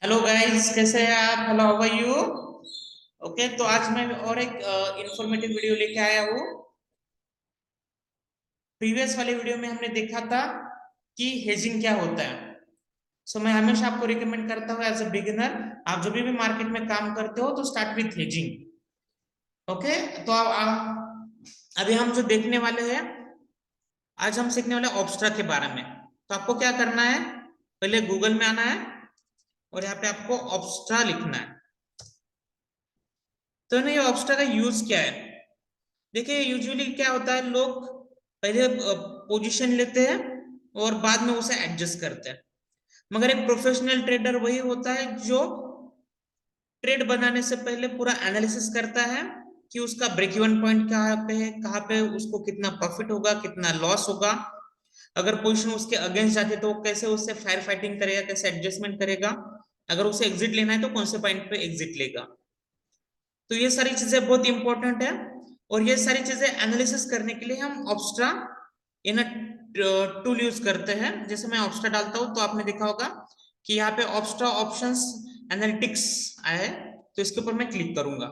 Hello guys, कैसे हैं आप? Hello, how are you? Okay, तो आज मैं और एक इंफॉर्मेटिव वीडियो लेके आया हूँ। प्रीवियस वाले वीडियो में हमने देखा था कि हेजिंग क्या होता है। मैं हमेशा आपको रिकमेंड करता हूँ एज अ बिगिनर, आप जब भी मार्केट में काम करते हो तो स्टार्ट विथ हेजिंग। ओके, तो अभी हम जो देखने वाले हैं, आज हम सीखने वाले ऑब्स्ट्रा के बारे में। तो आपको क्या करना है, पहले गूगल में आना है और यहाँ पे आपको ऑब्स्ट्रा लिखना है। तो ना, ये ऑब्स्ट्रा का यूज क्या है? देखिए, यूजुअली क्या होता है, लोग पहले पोजीशन लेते हैं और बाद में उसे एडजस्ट करते हैं। मगर एक प्रोफेशनल ट्रेडर वही होता है जो ट्रेड बनाने से पहले पूरा एनालिसिस करता है कि उसका ब्रेक इवन पॉइंट कहाँ पे है, कहाँ पे उसको कितना प्रॉफिट होगा, कितना लॉस होगा। अगर पोजीशन उसके अगेंस्ट जाती है तो वो कैसे उससे फायर फाइटिंग करेगा, कैसे एडजस्टमेंट करेगा। अगर उसे एग्जिट लेना है तो कौन से पॉइंट पे एग्जिट लेगा। तो ये सारी चीजें बहुत इंपॉर्टेंट है। और ये सारी चीजें एनालिसिस करने के लिए हम ऑब्स्ट्रा इन टूल यूज करते हैं। जैसे मैं ऑब्स्ट्रा डालता हूं तो आपने देखा होगा कि यहाँ पे ऑब्स्ट्रा ऑप्शंस एनालिटिक्स आया है। तो इसके ऊपर मैं क्लिक करूंगा।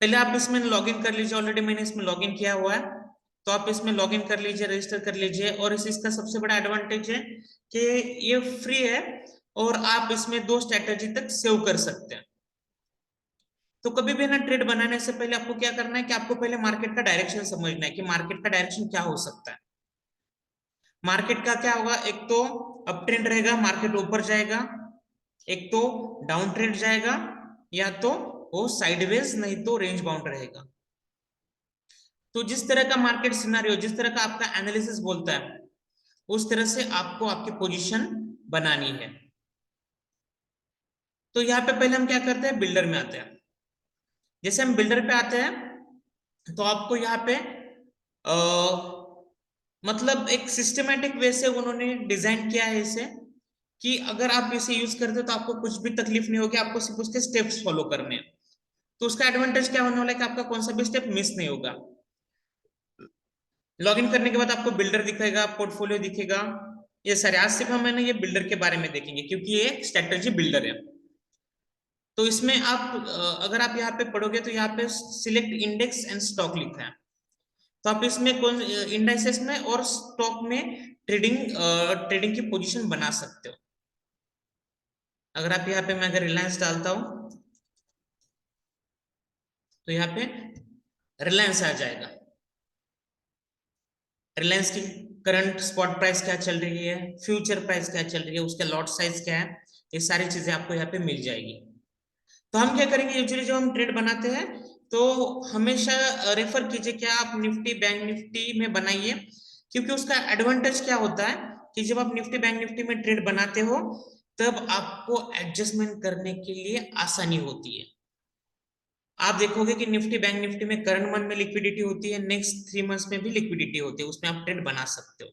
पहले आप इसमें लॉग इन कर लीजिए, ऑलरेडी मैंने इसमें लॉग इन किया हुआ है। तो आप इसमें लॉग इन कर लीजिए, रजिस्टर कर लीजिए। और इसका सबसे बड़ा एडवांटेज है कि ये फ्री है और आप इसमें 2 स्ट्रैटेजी तक सेव कर सकते हैं। तो कभी भी ना, ट्रेड बनाने से पहले आपको क्या करना है कि आपको पहले मार्केट का डायरेक्शन समझना है कि मार्केट का डायरेक्शन क्या हो सकता है। मार्केट का क्या होगा, एक तो अप ट्रेंड रहेगा, मार्केट ऊपर जाएगा। एक तो डाउन ट्रेंड जाएगा, या तो वो साइडवेज, नहीं तो रेंज बाउंड रहेगा। तो जिस तरह का मार्केट सिनारियो, जिस तरह का आपका एनालिसिस बोलता है, उस तरह से आपको आपकी पोजीशन बनानी है। तो यहाँ पे पहले हम क्या करते हैं, बिल्डर में आते हैं। जैसे हम बिल्डर पे आते हैं तो आपको यहाँ पे मतलब एक सिस्टमेटिक वे से उन्होंने डिजाइन किया है इसे, कि अगर आप इसे यूज करते हो तो आपको कुछ भी तकलीफ नहीं होगी, आपको सिर्फ उसके स्टेप्स फॉलो करने हैं। तो उसका एडवांटेज क्या होने वाला है कि आपका कौन सा भी स्टेप मिस नहीं होगा। लॉगिन करने के बाद आपको बिल्डर दिखेगा, पोर्टफोलियो दिखेगा। ये सारे आज सिर्फ हम है ना, ये बिल्डर के बारे में देखेंगे क्योंकि ये एक स्ट्रेटजी बिल्डर है। तो इसमें आप अगर आप यहाँ पे पढ़ोगे तो यहाँ पे सिलेक्ट इंडेक्स एंड स्टॉक लिखा है। तो आप इसमें कौन इंडाइसेस में और स्टॉक में ट्रेडिंग ट्रेडिंग की पोजीशन बना सकते हो। अगर आप यहाँ पे, मैं अगर रिलायंस डालता हूं तो यहाँ पे रिलायंस आ जाएगा। रिलायंस की करंट स्पॉट प्राइस क्या चल रही है, फ्यूचर प्राइस क्या चल रही है, उसका लॉट साइज क्या है, ये सारी चीजें आपको यहाँ पे मिल जाएगी। तो हम क्या करेंगे, यूजुअली जब हम ट्रेड बनाते हैं तो हमेशा रेफर कीजिए क्या आप निफ्टी बैंक निफ्टी में बनाइए। क्योंकि उसका एडवांटेज क्या होता है कि जब आप निफ्टी बैंक निफ्टी में ट्रेड बनाते हो तब आपको एडजस्टमेंट करने के लिए आसानी होती है। आप देखोगे कि निफ्टी बैंक निफ्टी में करंट मंथ में लिक्विडिटी होती है, नेक्स्ट 3 मंथ्स में भी लिक्विडिटी होती है, उसमें आप ट्रेड बना सकते हो।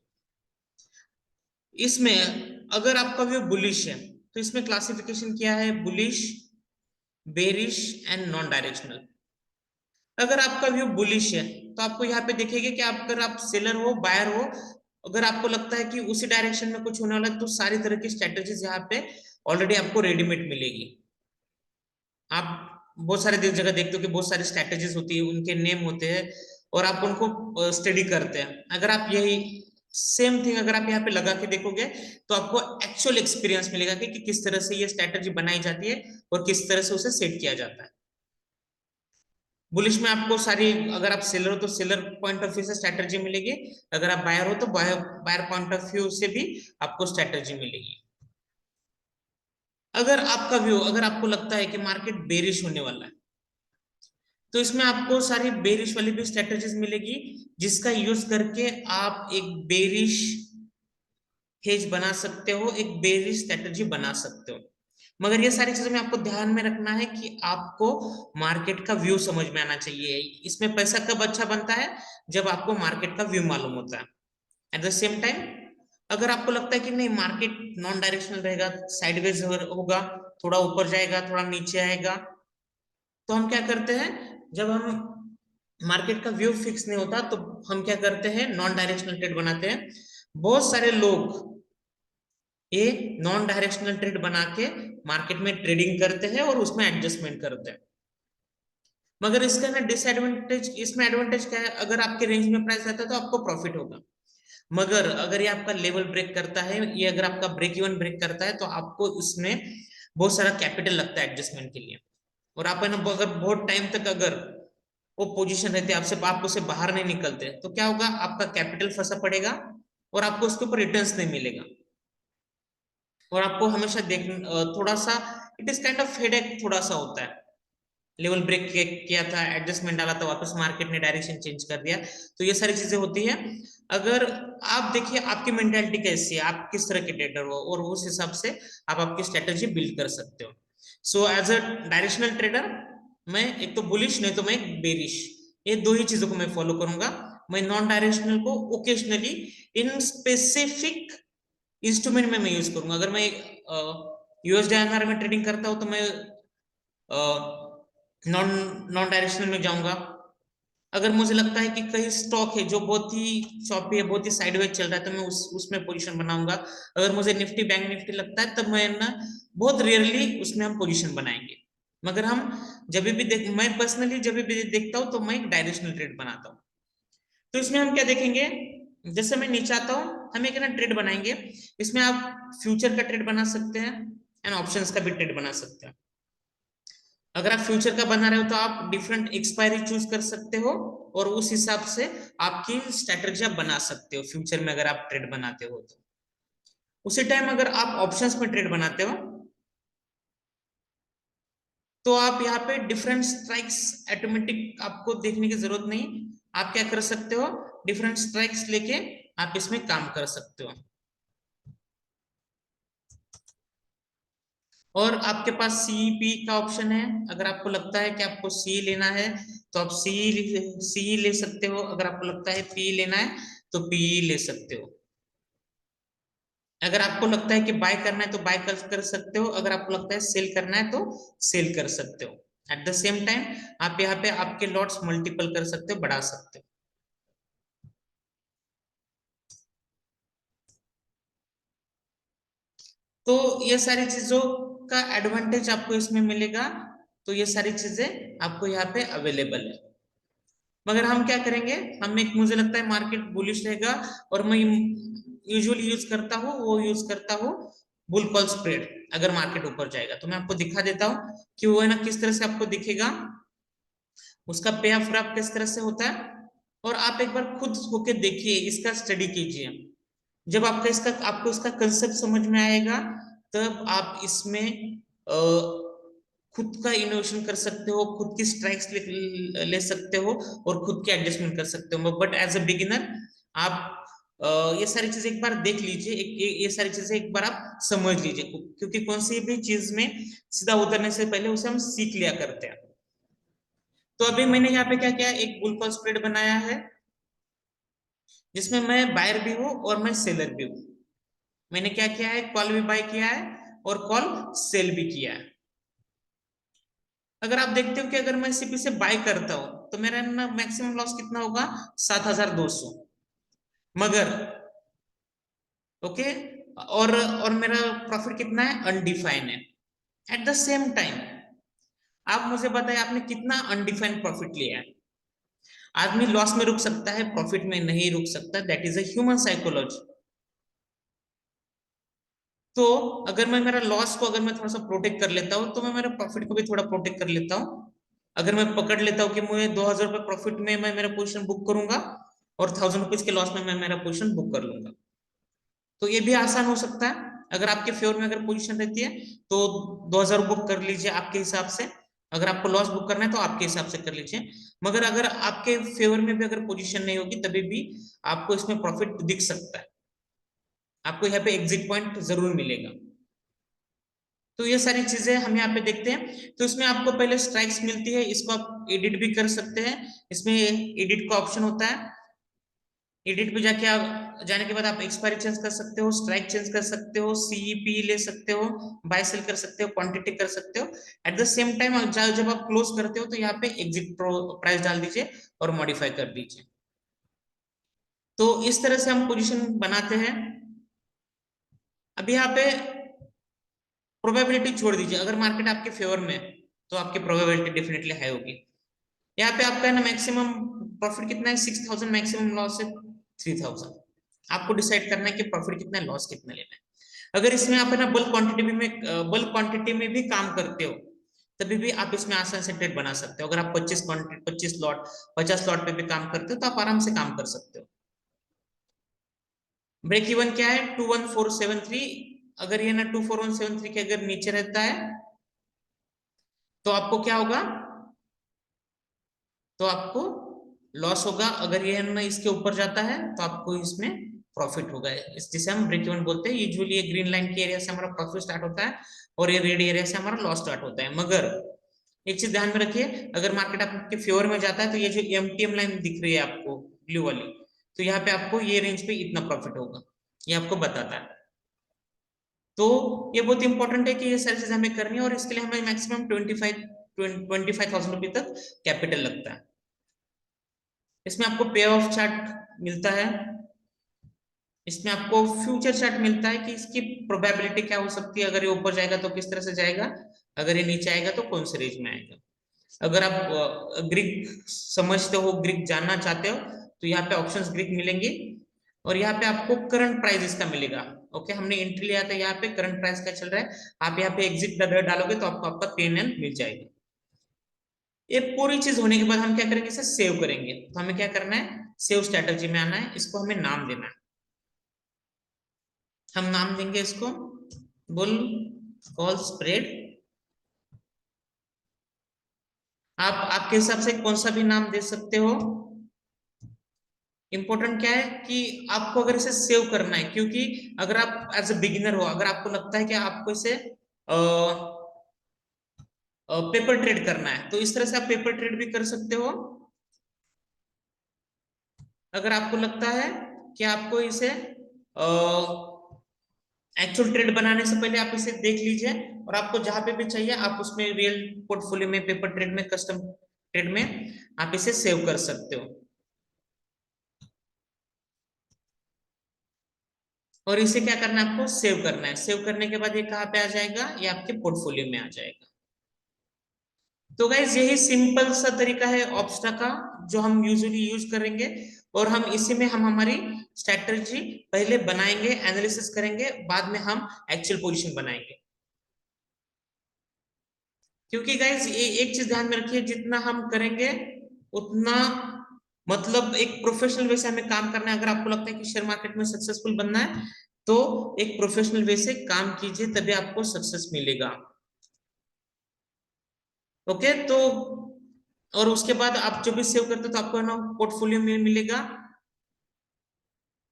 इसमें अगर आपका व्यू बुलिश है तो इसमें क्लासिफिकेशन क्या है, bullish, bearish and non directional. अगर आपका व्यू बुलिश है तो आपको यहाँ पे देखेंगे कि आप, अगर आप सेलर हो बायर हो, अगर आपको लगता है कि उसी डायरेक्शन में कुछ होने वाला है तो सारी तरह की स्ट्रेटेजीज यहाँ पे ऑलरेडी आपको रेडीमेड मिलेगी। आप बहुत सारे जगह देखते हो कि बहुत सारी स्ट्रेटेजीज होती है, उनके नेम होते हैं और आप उनको स्टडी करते हैं। अगर आप यही सेम थिंग अगर आप यहाँ पे लगा के देखोगे तो आपको एक्चुअल एक्सपीरियंस मिलेगा कि किस तरह से ये स्ट्रेटेजी बनाई जाती है और किस तरह से उसे सेट किया जाता है। बुलिश में आपको सारी, अगर आप सेलर हो तो सेलर पॉइंट ऑफ व्यू से स्ट्रेटजी मिलेगी, अगर आप बायर हो तो buyer buyer point of view से भी आपको स्ट्रेटजी मिलेगी। अगर आपका व्यू, अगर आपको लगता है कि मार्केट बेरिश होने वाला है तो इसमें आपको सारी बेरिश वाली भी स्ट्रेटजीज मिलेगी, जिसका यूज करके आप एक बेरिश हेज बना सकते हो, एक बेरिश स्ट्रेटजी बना सकते हो। मगर ये सारी चीजों में आपको ध्यान में रखना है कि आपको मार्केट का व्यू समझ में आना चाहिए। इसमें पैसा कब अच्छा बनता है, जब आपको मार्केट का व्यू मालूम होता है। एट द सेम टाइम, अगर आपको लगता है कि नहीं मार्केट नॉन डायरेक्शनल रहेगा, साइडवेज होगा, थोड़ा ऊपर जाएगा थोड़ा नीचे आएगा, तो हम क्या करते हैं, जब हम मार्केट का व्यू फिक्स नहीं होता तो हम क्या करते हैं, नॉन डायरेक्शनल ट्रेड बनाते हैं। बहुत सारे लोग ये नॉन डायरेक्शनल ट्रेड बना के मार्केट में ट्रेडिंग करते हैं और उसमें एडजस्टमेंट करते हैं। मगर इसका ना डिसएडवांटेज, इसमें एडवांटेज क्या है, अगर आपके रेंज में प्राइस आता है तो आपको प्रॉफिट होगा। मगर अगर ये आपका लेवल ब्रेक करता है, ये अगर आपका ब्रेक इवन ब्रेक करता है, तो आपको इसमें बहुत सारा कैपिटल लगता है एडजस्टमेंट के लिए। और आप है ना, अगर बहुत टाइम तक अगर वो पोजीशन रहती है आपसे, आप उससे बाहर नहीं निकलते, तो क्या होगा, आपका कैपिटल फंसा पड़ेगा और आपको उसके ऊपर रिटर्न्स नहीं मिलेगा। और आपको हमेशा देख, थोड़ा सा it is kind of headache थोड़ा सा होता है। लेवल ब्रेक किया था, एडजस्टमेंट डाला था, वापस मार्केट ने डायरेक्शन चेंज कर दिया, तो ये सारी चीजें होती है। अगर आप देखिए आपकी मेंटालिटी कैसी है, आप किस तरह के ट्रेडर हो, और उस हिसाब से आप आपकी स्ट्रेटेजी बिल्ड कर सकते हो। So as a directional trader, मैं एक तो बुलिश, नहीं तो मैं बेरिश, ये दो ही चीजों को मैं फॉलो करूंगा। मैं नॉन डायरेक्शनल को ओकेजनली इन स्पेसिफिक इंस्ट्रूमेंट में मैं यूज करूंगा। अगर मैं यूएसडी में ट्रेडिंग करता हूं, तो मैं नॉन नॉन डायरेक्शनल में जाऊंगा। अगर मुझे लगता है कि कहीं स्टॉक है जो बहुत ही चॉपी है, बहुत ही साइडवेज चल रहा है, तो मैं उसमें पोजीशन बनाऊंगा। अगर मुझे निफ्टी बैंक निफ्टी लगता है, तब मैं ना बहुत रेयरली उसमें हम पोजीशन बनाएंगे। मगर हम जब भी देख, मैं पर्सनली जब भी देखता हूँ, तो मैं एक डायरेक्शनल ट्रेड बनाता हूँ। तो इसमें हम क्या देखेंगे, जैसे मैं नीचे आता हूँ, हम एक ना ट्रेड बनाएंगे। इसमें आप फ्यूचर का ट्रेड बना सकते हैं एंड ऑप्शंस का भी ट्रेड बना सकते हैं। अगर आप फ्यूचर का बना रहे हो, तो आप डिफरेंट एक्सपायरी चूज कर सकते हो, और उस हिसाब से आपकी स्ट्रेटेजी आप बना सकते हो फ्यूचर में, अगर आप ट्रेड बनाते हो तो। उसी टाइम अगर आप ऑप्शंस में ट्रेड बनाते हो, तो आप यहाँ पे डिफरेंट स्ट्राइक्स ऑटोमेटिक आपको देखने की जरूरत नहीं। आप क्या कर सकते हो, डिफरेंट स्ट्राइक्स लेके आप इसमें काम कर सकते हो। और आपके पास सी पी का ऑप्शन है। अगर आपको लगता है कि आपको सी लेना है, तो आप सी ले सकते हो। अगर आपको लगता है पी लेना है, तो पी ले सकते हो। अगर आपको लगता है कि बाय करना है, तो बाय कर सकते हो। अगर आपको लगता है सेल करना है, तो सेल कर सकते हो। एट द सेम टाइम आप यहाँ पे आपके लॉट्स मल्टीपल कर सकते हो, बढ़ा सकते हो। तो ये सारी चीजों का एडवांटेज आपको इसमें मिलेगा। तो ये सारी चीजें आपको यहाँ पे अवेलेबल है। मगर हम क्या करेंगे, हम एक, मुझे लगता है मार्केट बुलिश रहेगा, और मैं यूजुअली यूज करता हूँ, वो यूज करता हूँ बुल कॉल स्प्रेड। अगर मार्केट ऊपर जाएगा, तो मैं आपको दिखा देता हूँ कि वो है ना किस तरह से आपको दिखेगा, उसका पे ऑफ ग्राफ किस तरह से होता है। और आप एक बार खुद होके देखिए, इसका स्टडी कीजिए। जब आपका इसका आपको इसका कंसेप्ट समझ में आएगा, तब आप इसमें खुद का इनोवेशन कर सकते हो, खुद की स्ट्राइक्स ले सकते हो, और खुद की एडजस्टमेंट कर सकते हो। बट एज अ बिगिनर, आप ये सारी चीजें एक बार देख लीजिए, ये सारी चीजें एक बार आप समझ लीजिए, क्योंकि कौन सी भी चीज में सीधा उतरने से पहले उसे हम सीख लिया करते हैं। तो अभी मैंने यहाँ पे क्या किया, एक बुल कॉल स्प्रेड बनाया है, जिसमें मैं बायर भी हूँ और मैं सेलर भी हूँ। मैंने क्या किया है, कॉल भी बाय किया है और कॉल सेल भी किया है। अगर आप देखते हो कि अगर मैं सीपी से बाय करता हूं, तो मेरा ना मैक्सिमम लॉस कितना होगा, 7,200। मगर ओके, और मेरा प्रॉफिट कितना है, अनडिफाइन है। एट द सेम टाइम आप मुझे बताएं, आपने कितना अनडिफाइंड प्रॉफिट लिया है। आदमी लॉस में रुक सकता है, प्रॉफिट में नहीं रुक सकता, that is a human psychology. तो अगर मैं मेरा लॉस को अगर मैं थोड़ा सा प्रोटेक्ट कर लेता हूँ, तो मैं मेरे प्रॉफिट को भी थोड़ा प्रोटेक्ट कर लेता हूँ। अगर मैं पकड़ लेता हूँ कि मुझे 2,000 रुपये प्रॉफिट में मैं मेरा पोजीशन बुक करूंगा, और 1,000 रुपीज के लॉस में मैं मेरा पोजीशन बुक कर लूंगा, तो ये भी आसान हो सकता है। अगर आपके फेवर में अगर पोजीशन रहती है, तो 2,000 बुक कर लीजिए आपके हिसाब से। अगर आपको लॉस बुक करना है, तो आपके हिसाब से कर लीजिए। मगर अगर आपके फेवर में भी अगर पोजीशन नहीं होगी, तभी भी आपको इसमें प्रॉफिट दिख सकता है, आपको यहाँ पे एग्जिट पॉइंट जरूर मिलेगा। तो ये सारी चीजें हम यहाँ पे देखते हैं। तो इसमें आपको पहले स्ट्राइक्स मिलती है, इसको आप एडिट भी कर सकते हैं। इसमें एडिट का ऑप्शन होता है। एडिट पे जाके आप जाने के बाद आप एक्सपायरी चेंज कर सकते हो, स्ट्राइक चेंज कर सकते हो, सीईपी ले सकते हो, बाय सेल कर सकते हो, क्वांटिटी कर सकते हो। एट द सेम टाइम जब आप क्लोज करते हो, तो यहाँ पे एग्जिट प्राइस डाल दीजिए और मॉडिफाई कर दीजिए। तो इस तरह से हम पोजीशन बनाते हैं। अभी यहाँ पे प्रोबेबिलिटी छोड़ दीजिए, अगर मार्केट आपके फेवर में है तो आपकी प्रोबेबिलिटी डेफिनेटली हाई होगी। यहाँ पे आपका है ना मैक्सिमम प्रॉफिट कितना है 6,000, मैक्सिमम लॉस है 3,000। आपको डिसाइड करना है कि प्रॉफिट कितना है, लॉस कितना लेना है। अगर इसमें आप है ना बल्क क्वांटिटी में भी काम करते हो तभी भी आप इसमें आसान से ट्रेड बना सकते हो। अगर आप 25 लॉट 50 लॉट पे भी काम करते हो तो आप आराम से काम कर सकते हो। ब्रेक इवन क्या है 21473। अगर ये ना 24173 के अगर नीचे रहता है तो आपको क्या होगा, तो आपको लॉस होगा। अगर ये ना इसके ऊपर जाता है तो आपको इसमें प्रॉफिट होगा। इस जिसे हम ब्रेक इवन बोलते हैं। यूजुअली ये ग्रीन लाइन के एरिया से हमारा प्रॉफिट स्टार्ट होता है और ये रेड एरिया से हमारा लॉस स्टार्ट होता है। मगर एक चीज ध्यान में रखिए, अगर मार्केट आपके फेवर में जाता है तो ये जो एमटीएम लाइन दिख रही है आपको ब्लू वाली, तो यहाँ पे आपको ये रेंज पे इतना प्रॉफिट होगा, ये आपको बताता है। तो ये बहुत इंपॉर्टेंट है कि ये सारी चीजें हमें करनी है और इसके लिए हमें मैक्सिमम 25,000 रुपये तक कैपिटल लगता है। इसमें आपको पे ऑफ चार्ट मिलता है, इसमें आपको फ्यूचर चार्ट मिलता है कि इसकी प्रोबेबिलिटी क्या हो सकती है, अगर ये ऊपर जाएगा तो किस तरह से जाएगा, अगर ये नीचे आएगा तो कौन से रेंज में आएगा। अगर आप ग्रीक समझते हो, ग्रीक जानना चाहते हो, तो यहाँ पे ऑप्शंस ग्रीक मिलेंगे और यहाँ पे आपको करंट प्राइस इसका मिलेगा। ओके, हमने एंट्री लिया था, यहाँ पे करंट प्राइस क्या चल रहा है, आप यहाँ पे एग्जिट डालोगे तो आपको आपका पीएनएल मिल जाएगा। ये पूरी चीज होने के बाद हम क्या करेंगे, इसे सेव करेंगे। तो हमें क्या करना है, सेव स्ट्रेटजी में आना है, इसको हमें नाम देना है। हम नाम देंगे इसको बुल कॉल स्प्रेड। आप आपके हिसाब से कौन सा भी नाम दे सकते हो। इंपॉर्टेंट क्या है कि आपको अगर इसे सेव करना है, क्योंकि अगर आप एज अ बिगिनर हो, अगर आपको लगता है कि आपको इसे पेपर ट्रेड करना है, तो इस तरह से आप पेपर ट्रेड भी कर सकते हो। अगर आपको लगता है कि आपको इसे एक्चुअल ट्रेड बनाने से पहले आप इसे देख लीजिए, और आपको जहां पे भी चाहिए आप उसमें रियल पोर्टफोलियो में, पेपर ट्रेड में, कस्टम ट्रेड में आप इसे सेव कर सकते हो। और इसे क्या करना है, आपको सेव करना है। सेव करने के बाद ये कहाँ पे आ जाएगा, ये आपके पोर्टफोलियो में आ जाएगा। तो गाइज यही सिंपल सा तरीका है ऑप्स्टा का, जो हम यूजुअली यूज करेंगे। और हम इसी में हम हमारी स्ट्रेटजी पहले बनाएंगे, एनालिसिस करेंगे, बाद में हम एक्चुअल पोजीशन बनाएंगे। क्योंकि गाइज ये एक चीज ध्यान में रखिए, जितना हम करेंगे उतना मतलब एक प्रोफेशनल वे से हमें काम करना है। अगर आपको लगता है कि शेयर मार्केट में सक्सेसफुल बनना है तो एक प्रोफेशनल वे से काम कीजिए, तभी आपको सक्सेस मिलेगा। ओके, तो और उसके बाद आप जो भी सेव करते हो तो आपको ना पोर्टफोलियो में मिलेगा।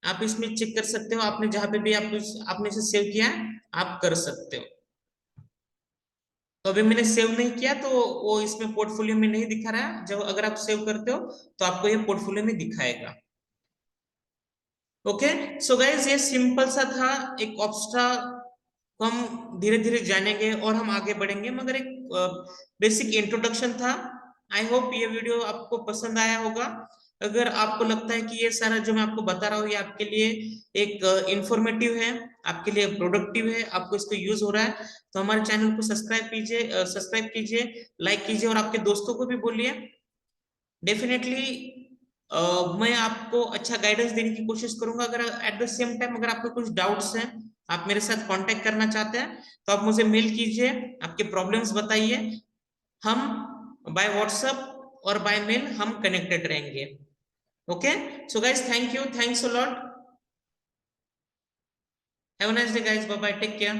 आप इसमें चेक कर सकते हो, आपने जहां पे भी आपने इसे सेव किया है आप कर सकते हो। तो अभी मैंने सेव नहीं किया तो वो इसमें पोर्टफोलियो में नहीं दिखा रहा है। जब अगर आप सेव करते हो तो आपको ये पोर्टफोलियो में दिखाएगा। ओके, सो गाइज ये सिंपल सा था एक ऑप्स्ट्रा को हम धीरे धीरे जानेंगे और हम आगे बढ़ेंगे, मगर एक बेसिक इंट्रोडक्शन था। आई होप ये वीडियो आपको पसंद आया होगा। अगर आपको लगता है कि ये सारा जो मैं आपको बता रहा हूँ ये आपके लिए एक इंफॉर्मेटिव है, आपके लिए प्रोडक्टिव है, आपको इसको यूज हो रहा है, तो हमारे चैनल को सब्सक्राइब कीजिए, लाइक कीजिए और आपके दोस्तों को भी बोलिए। डेफिनेटली मैं आपको अच्छा गाइडेंस देने की कोशिश करूंगा। अगर एट द सेम टाइम अगर आपको कुछ डाउट्स हैं, आप मेरे साथ कांटेक्ट करना चाहते हैं, तो आप मुझे मेल कीजिए, आपके प्रॉब्लम्स बताइए। हम बाय व्हाट्सएप और बाय मेल हम कनेक्टेड रहेंगे। Okay, so guys thank you, thanks a lot, have a nice day guys, bye bye, take care.